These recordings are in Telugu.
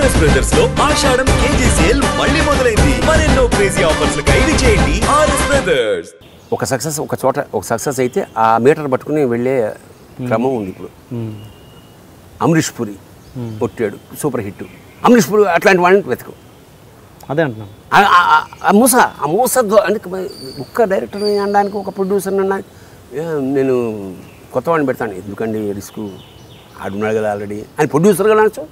ఆర్ఎస్ బ్రదర్స్ లో ఆషాఢం కేజీ సేల్ మళ్ళీ మొదలైంది. మరెన్నో క్రేజీ ఆఫర్స్ ఖైదీ చేయండి ఆర్ఎస్ బ్రదర్స్. ఒక సక్సెస్ అయితే ఆ మీటర్ పట్టుకుని వెళ్ళే క్రమం ఉంది ఇప్పుడు. అమరీష్ పురి కొట్టాడు, సూపర్ హిట్. అమరీష్ పురి అట్లాంటి వాడిని వెతుకు. అదే అంటున్నాను. ఆ మూస అంటే ఒక్క డైరెక్టర్ అనడానికి, ఒక ప్రొడ్యూసర్ అనడానికి నేను కొత్త వాడిని పెడతాను, ఎందుకండి రిస్క్, ఆడున్నాడు కదా ఆల్రెడీ అని ప్రొడ్యూసర్గా అనొచ్చు,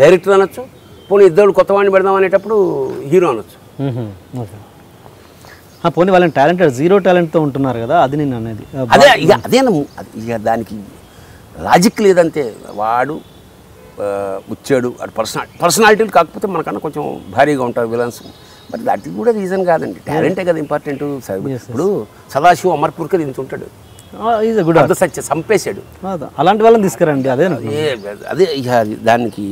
డైరెక్టర్ అనొచ్చు, పోనీ ఇద్దరు కొత్త వాడిని పెడదాం అనేటప్పుడు హీరో అనొచ్చు. పోనీ వాళ్ళని టాలెంటెడ్, జీరో టాలెంట్తో ఉంటున్నారు కదా, అది నేను అనేది. ఇక దానికి లాజిక్ లేదంతే. వాడు వచ్చాడు, అటు పర్సనాలిటీలు కాకపోతే మనకన్నా కొంచెం భారీగా ఉంటారు విలన్స్, బట్ అది కూడా రీజన్ కాదండి, టాలెంటే కదా ఇంపార్టెంట్. ఇప్పుడు సదాశివ అమర్పూర్కి ఇంత ఉంటాడు, సత్య చంపేశాడు, అలాంటి వాళ్ళని తీసుకురండి. అదే ఇక దానికి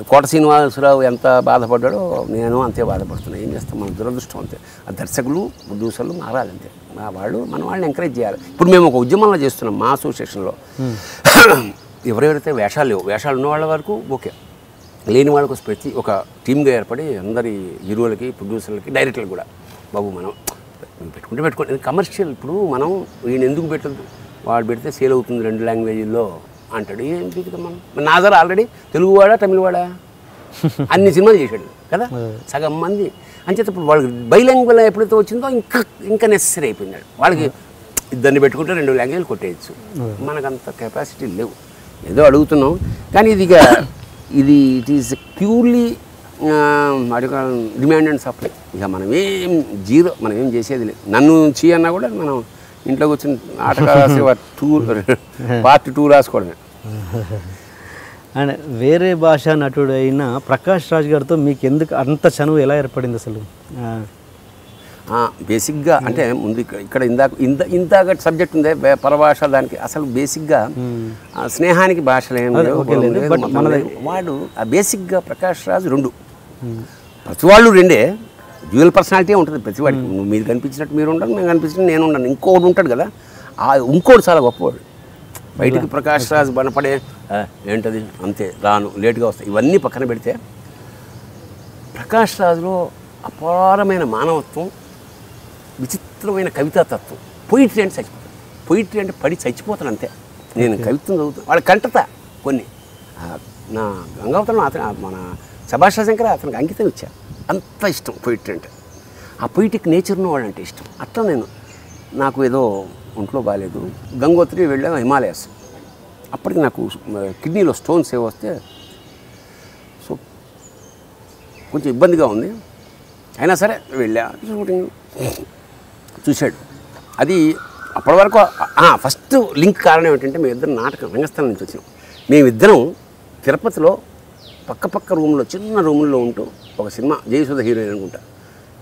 కోట శ్రీనివాసరావు ఎంత బాధపడ్డాడో నేను అంతే బాధపడుతున్నాను. ఏం చేస్తాం, మన దురదృష్టం అంతే. ఆ దర్శకులు ప్రొడ్యూసర్లు మారాలి అంతే. మన వాళ్ళని ఎంకరేజ్ చేయాలి. ఇప్పుడు మేము ఒక ఉద్యమంలో చేస్తున్నాం మా అసోసియేషన్లో. ఎవరెవరైతే వేషాలు ఉన్న వాళ్ళ వరకు ఓకే, లేని వాళ్ళకు ప్రతి ఒక టీమ్గా ఏర్పడి అందరి హీరోలకి, ప్రొడ్యూసర్లకి, డైరెక్టర్లు కూడా, బాబు మనం పెట్టుకోండి కమర్షియల్. ఇప్పుడు మనం ఈయన ఎందుకు పెట్టద్దు, వాడు పెడితే సేల్ అవుతుంది 2 లాంగ్వేజ్ల్లో అంటాడు. ఏం చూపుతాం మనం? నాజర్ ఆల్రెడీ తెలుగువాడా తమిళవాడా అన్ని సినిమాలు చేశాడు కదా, సగం మంది. అంచేత ఇప్పుడు వాళ్ళకి బైలాంగ్వేజ్ ఎప్పుడైతే వచ్చిందో ఇంకా నెసరీ అయిపోయినాడు. వాళ్ళకి ఇద్దరిని పెట్టుకుంటే 2 లాంగ్వేజ్లు కొట్టేయచ్చు. మనకంత కెపాసిటీ లేవు. ఏదో అడుగుతున్నాం కానీ ఇది it is purely demand and supply. ఇక మనం ఏం చేసేది లేదు. నన్ను చేయన్నా కూడా మనం ఇంట్లోకి వచ్చిన ఆటగా రాసే పార్ట్ 2 రాసుకోవడమే. అండ్ వేరే భాషా నటుడైన ప్రకాష్ రాజ్ గారితో మీకు ఎందుకు అంత చనువు ఎలా ఏర్పడింది అసలు? బేసిక్గా అంటే ముందు ఇక్కడ ఇందాక సబ్జెక్ట్ ఉంది పరభాష, దానికి అసలు బేసిక్గా స్నేహానికి భాషలు ఏం వాడు బేసిక్గా ప్రకాష్ రాజ్ 2 ప్రతి వాళ్ళు 2 డ్యూయల్ పర్సనాలిటీ ఉంటుంది ప్రతి వాడికి. మీరు కనిపించినట్టు మీరు ఉండరు, మేము కనిపించినట్టు నేను ఉండను. ఇంకోటి ఉంటాడు కదా, ఇంకోటి చాలా గొప్పవాడు. బయటికి ప్రకాష్ రాజ్ బనపడే ఏంటది అంతే, రాను లేటుగా వస్తాయి, ఇవన్నీ పక్కన పెడితే ప్రకాష్ రాజ్లో అపారమైన మానవత్వం, విచిత్రమైన కవితాతత్వం. పొయిట్రీ అంటే చచ్చిపోతాడు, పొయిట్రీ అంటే పడి చచ్చిపోతాడు అంతే. నేను కవిత్వం చదువుతాను, వాళ్ళ కంటత కొన్ని. నా గంగావతరం మన సభాషా శంకర్ అతనికి అంకితం ఇచ్చా, అంత ఇష్టం పొయిట్రీ అంటే. ఆ పొయిటిక్ నేచర్ను వాడంటే ఇష్టం. అట్లా నాకు ఏదో ఒంట్లో బాగాలేదు, గంగోత్రి వెళ్ళాను హిమాలయాస్. అప్పటికి నాకు కిడ్నీలో స్టోన్స్ వస్తే సో కొంచెం ఇబ్బందిగా ఉంది. అయినా సరే వెళ్ళా, షూటింగ్ చూశాడు. అది అప్పటి వరకు ఫస్ట్ లింక్ కారణం ఏంటంటే మేమిద్దరం నాటకం రంగస్థలం నుంచి వచ్చాం. మేమిద్దరం తిరుపతిలో పక్క రూమ్లో చిన్న రూముల్లో ఉంటూ ఒక సినిమా జయసుధ హీరోయిన్ అనుకుంటా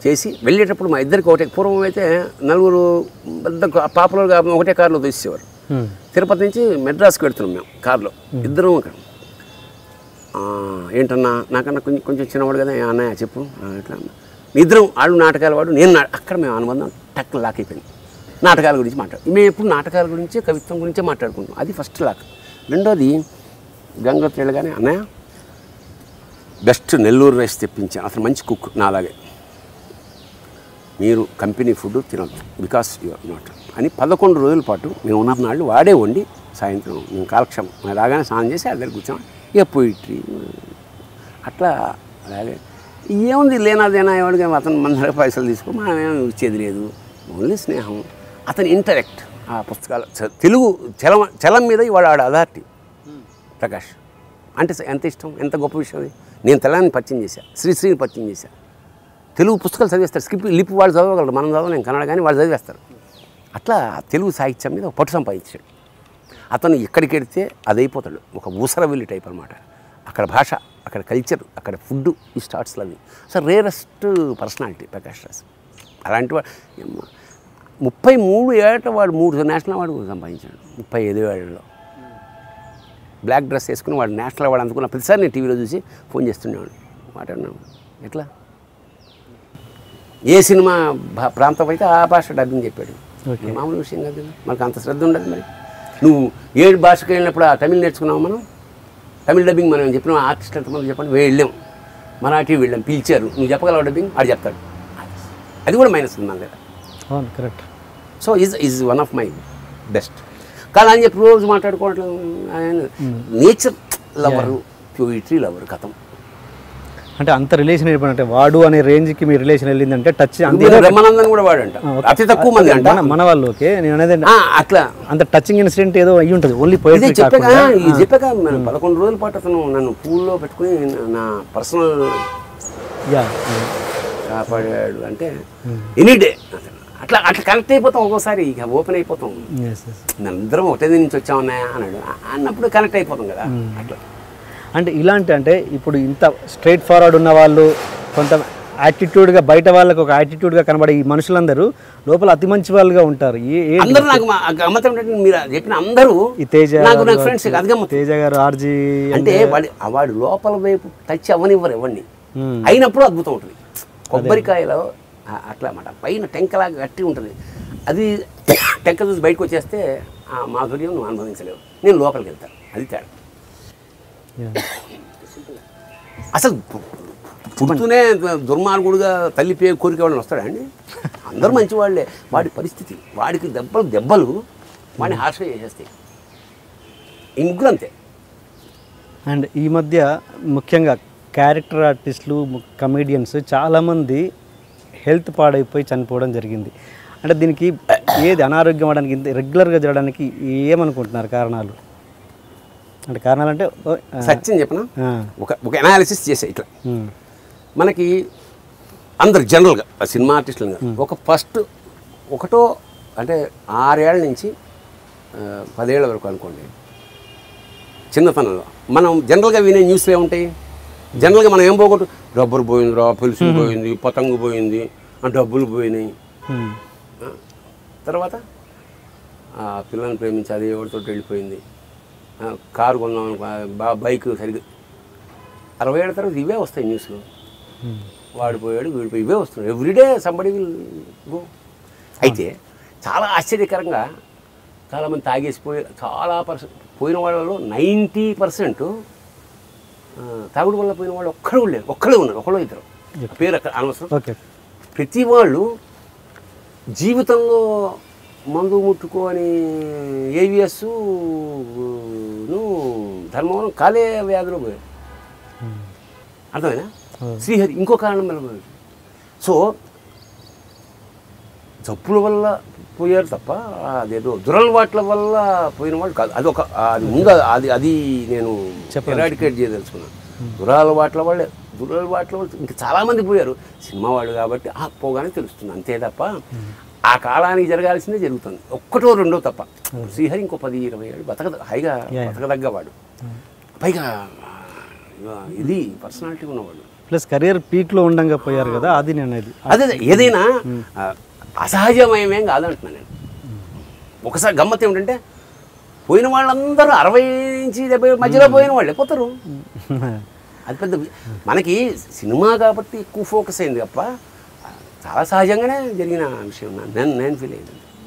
చేసి వెళ్ళేటప్పుడు మా ఇద్దరికి ఒకటే. పూర్వం అయితే 4 పెద్ద పాపులర్గా ఒకటే కారులో తీసేవారు. తిరుపతి నుంచి మెడ్రాస్కి వెళ్తున్నాం మేము కారులో ఇద్దరం. అక్కడ ఏంటన్నా నాకన్నా కొంచెం చిన్నవాడు కదా, అన్నయ్య చెప్పు ఇట్లా. ఇద్దరం ఆడు నాటకాలు వాడు, నేను అక్కడ మేము అనుబంధం టక్ లాక్ అయిపోయింది. నాటకాల గురించి మేము ఎప్పుడు నాటకాల గురించి కవిత్వం గురించే మాట్లాడుకుంటాం. అది ఫస్ట్ లాక్. రెండోది గంగోత్రి వెళ్ళగానే అన్నయ్య బెస్ట్ నెల్లూరు రైస్ తెప్పించాను. అతను మంచి కుక్ నాలాగే, మీరు కంపెనీ ఫుడ్ తినొద్దు బికాస్ యూఆర్ నాట్ అని 11 రోజుల పాటు మేము ఉన్న నాళ్ళు వాడే వండి సాయంత్రం మేము కాలక్షేమం మేము రాగానే స్నానం చేసి అద్దరు కూర్చోం. ఇక పోయిట్రీ అట్లా. అలాగే ఏముంది లేనాదేనా ఎవరికి అతను మన దగ్గర పైసలు తీసుకో, మనమేమో ఇచ్చేది లేదు, ఓన్లీ స్నేహం. అతని ఇంటరాక్ట్ ఆ పుస్తకాలు తెలుగు చలం మీద ఇవాడు ఆడ అథారిటీ ప్రకాష్ అంటే ఎంత ఇష్టం, ఎంత గొప్ప విషయం అది. నేను తెలంగాణని పరిచయం చేశాను, శ్రీశ్రీని పరిచయం చేశాను. తెలుగు పుస్తకాలు చదివేస్తారు, స్క్రిప్ట్ లిపి వాళ్ళు చదవగలరు, మనం చదవలేం కన్నడ కానీ వాళ్ళు చదివేస్తారు. అట్లా తెలుగు సాహిత్యం మీద ఒక పట్టు సంపాదించాడు. అతను ఎక్కడికి వెడితే అది అయిపోతాడు, ఒక ఊసరవెల్లి టైప్ అనమాట. అక్కడ భాష, అక్కడ కల్చర్, అక్కడ ఫుడ్, ఈ స్టార్ట్స్ లవి. So rarest personality Prakash Raj. అలాంటి వాడు 33 ఏళ్ళ వాడు 3 నేషనల్ అవార్డు సంపాదించాడు. 35 ఏళ్ళలో బ్లాక్ డ్రెస్ వేసుకుని వాడు నేషనల్ అవార్డు అందుకున్న ప్రతిసారి నేను టీవీలో చూసి ఫోన్ చేస్తుండేవాడు. మాట్లాడినాడు ఎట్లా ఏ సినిమా ప్రాంతం అయితే ఆ భాష డబ్బింగ్ చెప్పాడు. మామూలు విషయం కాదు, మనకు అంత శ్రద్ధ ఉండదు. మరి నువ్వు ఏ భాషకి వెళ్ళినప్పుడు ఆ తమిళ్ నేర్చుకున్నావు మనం, తమిళ డబ్బింగ్ మనం చెప్పిన ఆర్టిస్ట్ ఎంతమంది చెప్పండి, వెళ్ళాం, మరాఠీ వెళ్ళాం, పిలిచారు, నువ్వు చెప్పగలవు డబ్బింగ్, ఆడు చెప్తాడు. అది కూడా మైనస్ ఉంది మన దగ్గర. అవును, correct. So is one of my best. కానీ అని చెప్పి రోజు మాట్లాడుకోవట్లేదు. నేచర్ లవరు, పోయిట్రీ లవరు, కథం. అంటే అంత రిలేషన్ ఏర్పడంటే వాడు అనే రేంజ్కి మీ రిలేషన్ వెళ్ళిందంటే టచ్ బ్రహ్మానందన్ కూడా వాడంట, అతి తక్కువ మంది అంట మన వాళ్ళు. ఓకే, నేను అనేది అట్లా అంత టచింగ్ ఇన్సిడెంట్ ఏదో అయ్యి ఉంటుంది. ఓన్లీ చెప్పాక 11 రోజుల పాటు అతను నన్ను పూల్లో పెట్టుకుని నా పర్సనల్ కాపాడాడు. అంటే ఎనీ డే అట్లా అట్లా కనెక్ట్ అయిపోతాం. ఒక్కోసారి ఇక ఓపెన్ అయిపోతాం. అందరం ఒకటే నుంచి వచ్చామన్నా అన్నాడు అన్నప్పుడు కనెక్ట్ అయిపోతాం కదా. అట్లా అంటే ఇలాంటి అంటే ఇప్పుడు ఇంత స్ట్రైట్ ఫార్వర్డ్ ఉన్న వాళ్ళు, కొంత యాటిట్యూడ్గా, బయట వాళ్ళకి ఒక యాటిట్యూడ్గా కనబడే ఈ మనుషులందరూ లోపల అతి మంచి వాళ్ళుగా ఉంటారు. అందరూ నాకు గమ్మతం ఏంటంటే మీరు చెప్పిన అందరూ ఈ తేజ నాకు ఫ్రెండ్స్. అది గమ్మతం. తేజ గారు, ఆర్జీ అంటే వాడు లోపల వైపు టచ్ అవ్వనివ్వరు ఎవరిని. అయినప్పుడు అద్భుతం ఉంటుంది. కొబ్బరికాయలో అట్లా అన్నమాట, పైన టెంకలాగా గట్టి ఉంటుంది. అది టెంక చూసి బయటకు వచ్చేస్తే ఆ మాధుర్యం నువ్వు అనుభవించలేవు. నేను లోపలికి వెళ్తాను. అది తేడా. అసలు పుడుతూనే దుర్మార్గుడుగా తల్లి పేరు కోరిక వాళ్ళని వస్తాడా అండి? అందరూ మంచివాళ్లే. వాడి పరిస్థితి, వాడికి దెబ్బలు వాడిని హార్ష చేసేస్తాయి. ఈ ముగ్గురు అంతే. అండ్ ఈ మధ్య ముఖ్యంగా క్యారెక్టర్ ఆర్టిస్టులు, కమేడియన్స్ చాలామంది హెల్త్ పాడైపోయి చనిపోవడం జరిగింది. అంటే దీనికి ఏది అనారోగ్యం అవడానికి, ఇంత రెగ్యులర్గా జరగడానికి ఏమనుకుంటున్నారు కారణాలు? అంటే కారణాలు అంటే సత్యం చెప్పనా, ఒక అనాలిసిస్ చేసే ఇట్లా మనకి అందరు జనరల్గా సినిమా ఆర్టిస్టులు ఒక ఫస్ట్ ఒకటో అంటే 6 ఏళ్ల నుంచి 10 ఏళ్ల వరకు అనుకోండి, చిన్నతనంలో మనం జనరల్గా వినే న్యూస్లు ఏముంటాయి? జనరల్గా మనం ఏం పోగొట్టు, రబ్బర్ పోయింది రా, పెన్సిల్ పోయింది, పతంగు పోయింది, డబ్బులు పోయినాయి, తర్వాత పిల్లల్ని ప్రేమించి అది ఎవరితో వెళ్ళిపోయింది, కారు కొన్నాం, బైక్ సరిగ్గా 60 ఏళ్ళ తర్వాత ఇవే వస్తాయి న్యూస్లో. వాడిపోయాడు, వీడిపోయి, ఇవే వస్తున్నాయి. Everyday somebody will go. అయితే చాలా ఆశ్చర్యకరంగా చాలామంది తాగేసిపోయి చాలా పోయిన వాళ్ళలో 90% తాగుడు వల్ల పోయిన వాళ్ళు ఒక్కడే లేరు. ఒక్కడే ఉన్నారు, ఒకళ్ళు ఇద్దరు, పేరు అక్కడ అనవసరం. ప్రతి వాళ్ళు జీవితంలో మందు ముట్టుకొని AVS ధర్మవరం కాలే వ్యాధిలో పోయాడు. అర్థమైనా? శ్రీహరి ఇంకో కారణం వల్ల పోయాడు. సో జబ్బుల వల్ల పోయారు తప్ప అదేదో దురలవాట్ల వల్ల పోయిన వాళ్ళు కాదు. అది అది ముందు అది నేను ఎరాడికేట్ చేయదలుచుకున్నాను. దురలవాట్ల వాళ్ళే ఇంకా చాలామంది పోయారు. సినిమా వాళ్ళు కాబట్టి పోగానే తెలుస్తుంది అంతే తప్ప ఆ కాలానికి జరగాల్సిందే జరుగుతుంది. ఒక్కటో రెండో తప్ప. శ్రీహరి ఇంకో 10-20 ఏళ్ళు హైగా బతకదగ్గవాడు, పైగా ఇది పర్సనాలిటీ ఉన్నవాడు, ప్లస్ కెరీర్ పీక్లో ఉండంగా పోయారు కదా. అది నేను అదే ఏదైనా అసహజమయమేం కాదంటున్నాను నేను. ఒకసారి గమ్మత్ ఏమిటంటే పోయిన వాళ్ళందరూ 60 నుంచి 70 మధ్యలో పోయిన వాళ్ళే పోతారు. అది పెద్ద మనకి సినిమా కాబట్టి ఎక్కువ ఫోకస్ అయింది తప్ప చాలా సహజంగానే జరిగిన విషయం నేను ఫీల్ అయ్యింది.